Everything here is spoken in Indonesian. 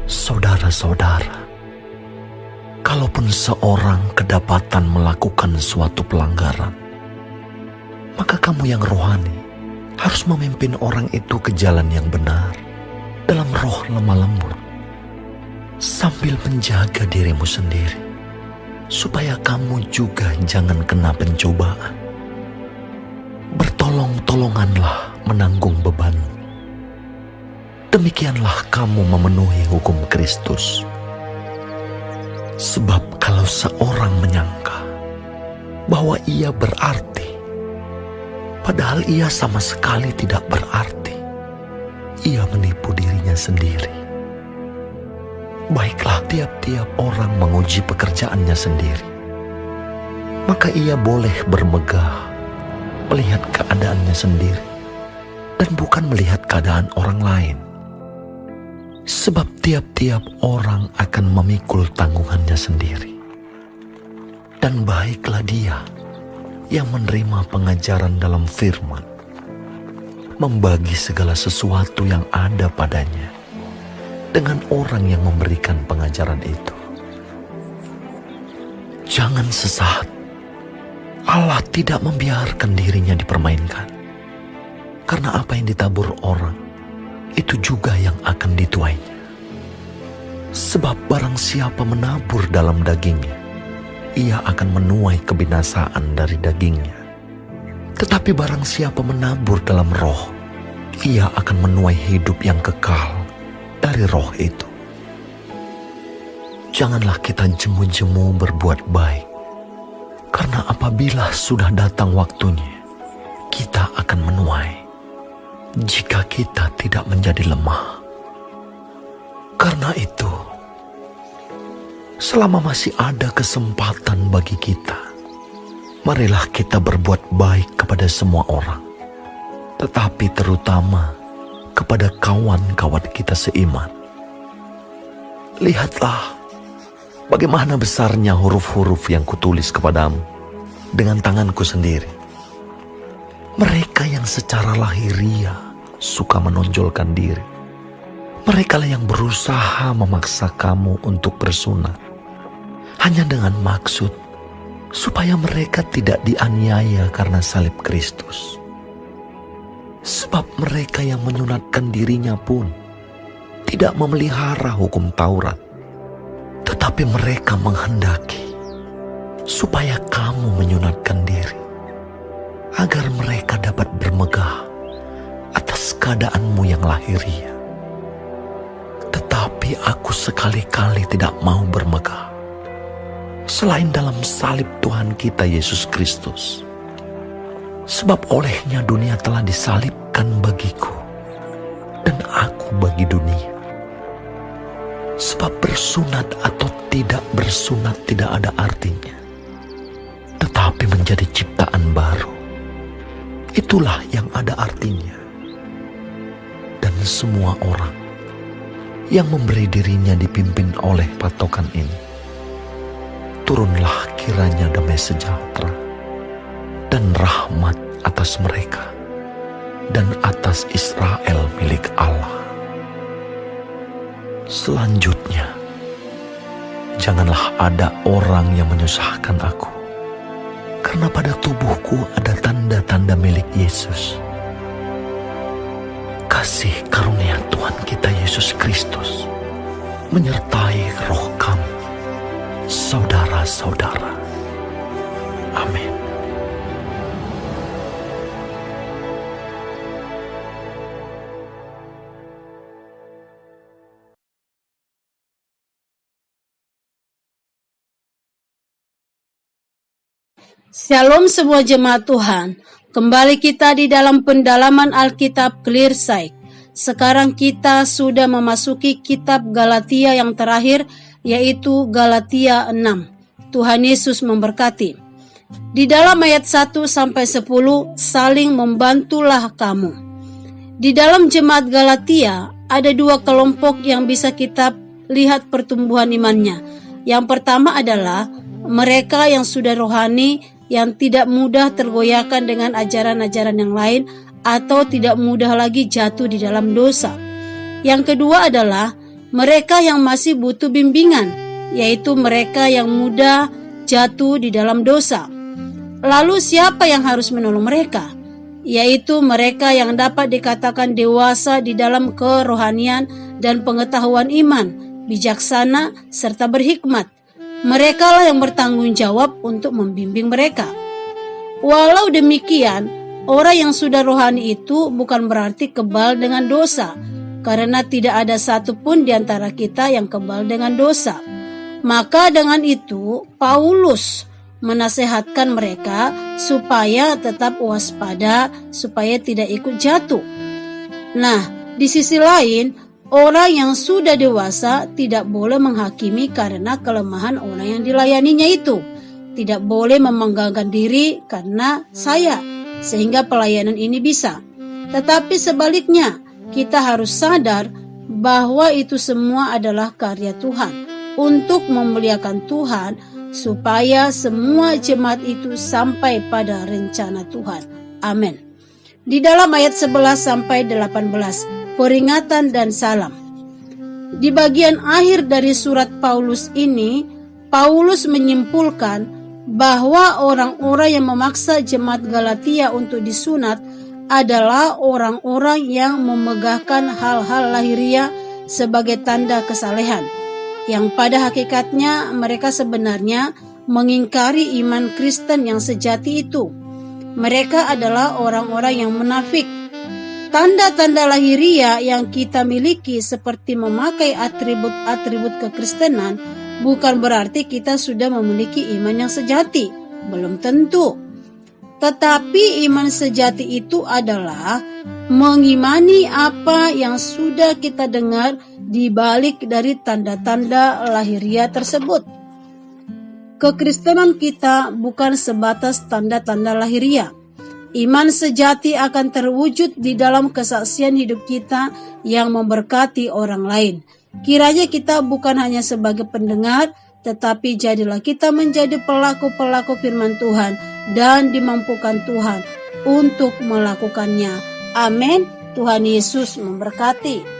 Saudara-saudara, kalaupun seorang kedapatan melakukan suatu pelanggaran, maka kamu yang rohani harus memimpin orang itu ke jalan yang benar dalam roh lemah lembut, sambil menjaga dirimu sendiri, supaya kamu juga jangan kena pencobaan. Bertolong-tolonganlah menanggung beban. Demikianlah kamu memenuhi hukum Kristus. Sebab kalau seorang menyangka bahwa ia berarti, padahal ia sama sekali tidak berarti, ia menipu dirinya sendiri. Baiklah, tiap-tiap orang menguji pekerjaannya sendiri, maka ia boleh bermegah melihat keadaannya sendiri dan bukan melihat keadaan orang lain. Sebab tiap-tiap orang akan memikul tanggungannya sendiri. Dan baiklah dia yang menerima pengajaran dalam firman, membagi segala sesuatu yang ada padanya dengan orang yang memberikan pengajaran itu. Jangan sesat. Allah tidak membiarkan dirinya dipermainkan. Karena apa yang ditabur orang, itu juga yang akan dituainya. Sebab barang siapa menabur dalam dagingnya, ia akan menuai kebinasaan dari dagingnya. Tetapi barang siapa menabur dalam roh, ia akan menuai hidup yang kekal dari roh itu. Janganlah kita jemu-jemu berbuat baik, karena apabila sudah datang waktunya, kita akan menuai jika kita tidak menjadi lemah. Karena itu, selama masih ada kesempatan bagi kita, marilah kita berbuat baik kepada semua orang, tetapi terutama kepada kawan-kawan kita seiman. Lihatlah bagaimana besarnya huruf-huruf yang kutulis kepadamu dengan tanganku sendiri. Mereka yang secara lahiriah suka menonjolkan diri, mereka lah yang berusaha memaksa kamu untuk bersunat, hanya dengan maksud supaya mereka tidak dianiaya karena salib Kristus. Sebab mereka yang menyunatkan dirinya pun tidak memelihara hukum Taurat, tetapi mereka menghendaki supaya kamu menyunatkan diri, agar mereka dapat bermegah atas keadaanmu yang lahiriah. Tetapi aku sekali-kali tidak mau bermegah selain dalam salib Tuhan kita Yesus Kristus. Sebab olehnya dunia telah disalibkan bagiku, dan aku bagi dunia. Sebab bersunat atau tidak bersunat tidak ada artinya, tetapi menjadi ciptaan baru, itulah yang ada artinya. Dan semua orang yang memberi dirinya dipimpin oleh patokan ini, turunlah kiranya damai sejahtera dan rahmat atas mereka dan atas Israel milik Allah. Selanjutnya, janganlah ada orang yang menyusahkan aku, karena pada tubuhku ada tanda-tanda milik Yesus. Kasih karunia Tuhan kita Yesus Kristus menyertai roh kamu, saudara-saudara. Amin. Shalom semua jemaat Tuhan. Kembali kita di dalam pendalaman Alkitab Clearsight. Sekarang kita sudah memasuki kitab Galatia yang terakhir, yaitu Galatia 6. Tuhan Yesus memberkati. Di dalam ayat 1-10, saling membantulah kamu. Di dalam jemaat Galatia ada dua kelompok yang bisa kita lihat pertumbuhan imannya. Yang pertama adalah mereka yang sudah rohani, yang tidak mudah tergoyahkan dengan ajaran-ajaran yang lain atau tidak mudah lagi jatuh di dalam dosa. Yang kedua adalah mereka yang masih butuh bimbingan, yaitu mereka yang mudah jatuh di dalam dosa. Lalu siapa yang harus menolong mereka? Yaitu mereka yang dapat dikatakan dewasa di dalam kerohanian dan pengetahuan iman, bijaksana serta berhikmat. Merekalah yang bertanggung jawab untuk membimbing mereka. Walau demikian, orang yang sudah rohani itu bukan berarti kebal dengan dosa, karena tidak ada satupun di antara kita yang kebal dengan dosa. Maka dengan itu, Paulus menasehatkan mereka supaya tetap waspada, supaya tidak ikut jatuh. Nah, di sisi lain, orang yang sudah dewasa tidak boleh menghakimi karena kelemahan orang yang dilayaninya itu. Tidak boleh memenggangkan diri karena saya, sehingga pelayanan ini bisa. Tetapi sebaliknya, kita harus sadar bahwa itu semua adalah karya Tuhan untuk memuliakan Tuhan, supaya semua jemaat itu sampai pada rencana Tuhan. Amin. Di dalam ayat 11 sampai 18, peringatan dan salam. Di bagian akhir dari surat Paulus ini, Paulus menyimpulkan bahwa orang-orang yang memaksa jemaat Galatia untuk disunat adalah orang-orang yang memegahkan hal-hal lahiriah sebagai tanda kesalehan, yang pada hakikatnya mereka sebenarnya mengingkari iman Kristen yang sejati itu. Mereka adalah orang-orang yang munafik. Tanda-tanda lahiriah yang kita miliki seperti memakai atribut-atribut kekristenan bukan berarti kita sudah memiliki iman yang sejati. Belum tentu. Tetapi iman sejati itu adalah mengimani apa yang sudah kita dengar di balik dari tanda-tanda lahiriah tersebut. Kekristenan kita bukan sebatas tanda-tanda lahiriah. Iman sejati akan terwujud di dalam kesaksian hidup kita yang memberkati orang lain. Kiranya kita bukan hanya sebagai pendengar, tetapi jadilah kita menjadi pelaku-pelaku firman Tuhan dan dimampukan Tuhan untuk melakukannya. Amin. Tuhan Yesus memberkati.